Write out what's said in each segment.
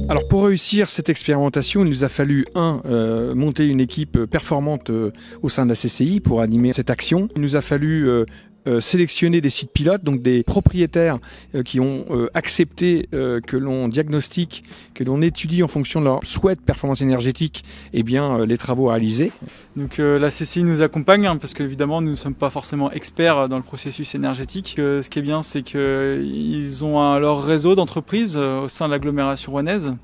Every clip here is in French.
Alors pour réussir cette expérimentation, il nous a fallu monter une équipe performante au sein de la CCI pour animer cette action. Il nous a fallu sélectionner des sites pilotes, donc des propriétaires qui ont accepté que l'on diagnostique, que l'on étudie en fonction de leur souhait de performance énergétique, les travaux réalisés. Donc la CCI nous accompagne parce qu'évidemment nous ne sommes pas forcément experts dans le processus énergétique. Ce qui est bien, c'est qu'ils ont leur réseau d'entreprises au sein de l'agglomération rouennaise.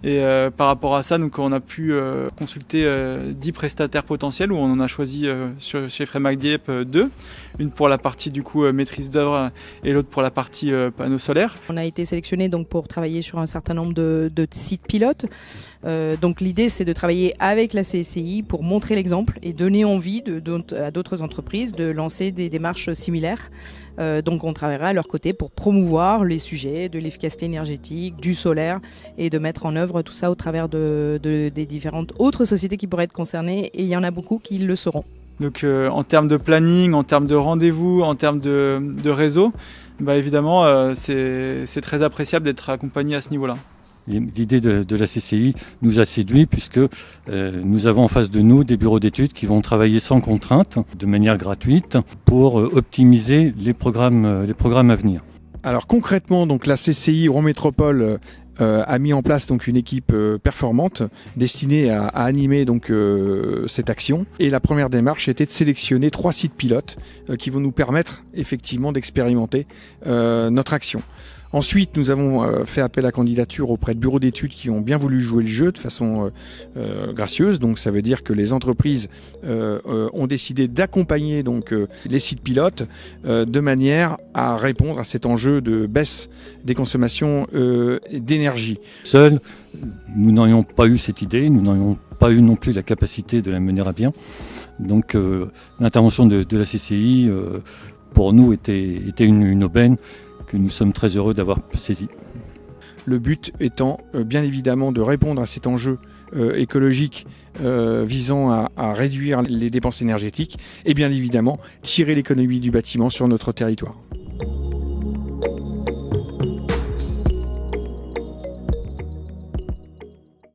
Et par rapport à ça, donc, on a pu consulter 10 prestataires potentiels où on en a choisi chez Fremac Dieppe 2. Une pour la partie du coup maîtrise d'œuvre et l'autre pour la partie panneaux solaires. On a été sélectionné donc pour travailler sur un certain nombre de sites pilotes. Donc l'idée c'est de travailler avec la CCI pour montrer l'exemple et donner envie à d'autres entreprises de lancer des démarches similaires. Donc on travaillera à leur côté pour promouvoir les sujets de l'efficacité énergétique, du solaire et de mettre en œuvre tout ça au travers des différentes autres sociétés qui pourraient être concernées, et il y en a beaucoup qui le seront. Donc en termes de planning, en termes de rendez-vous, en termes de réseau, évidemment c'est très appréciable d'être accompagné à ce niveau-là. L'idée de la CCI nous a séduits puisque nous avons en face de nous des bureaux d'études qui vont travailler sans contrainte, de manière gratuite, pour optimiser les programmes à venir. Alors concrètement, donc la CCI Rouen Métropole a mis en place donc une équipe performante destinée à animer donc cette action. Et la première démarche était de sélectionner 3 sites pilotes qui vont nous permettre effectivement d'expérimenter notre action. Ensuite, nous avons fait appel à candidature auprès de bureaux d'études qui ont bien voulu jouer le jeu de façon gracieuse. Donc, ça veut dire que les entreprises ont décidé d'accompagner donc les sites pilotes de manière à répondre à cet enjeu de baisse des consommations d'énergie. Seuls, nous n'aurions pas eu cette idée, nous n'aurions pas eu non plus la capacité de la mener à bien. Donc, l'intervention de la CCI, pour nous, était une aubaine que nous sommes très heureux d'avoir saisi. Le but étant bien évidemment de répondre à cet enjeu écologique visant à réduire les dépenses énergétiques et bien évidemment tirer l'économie du bâtiment sur notre territoire.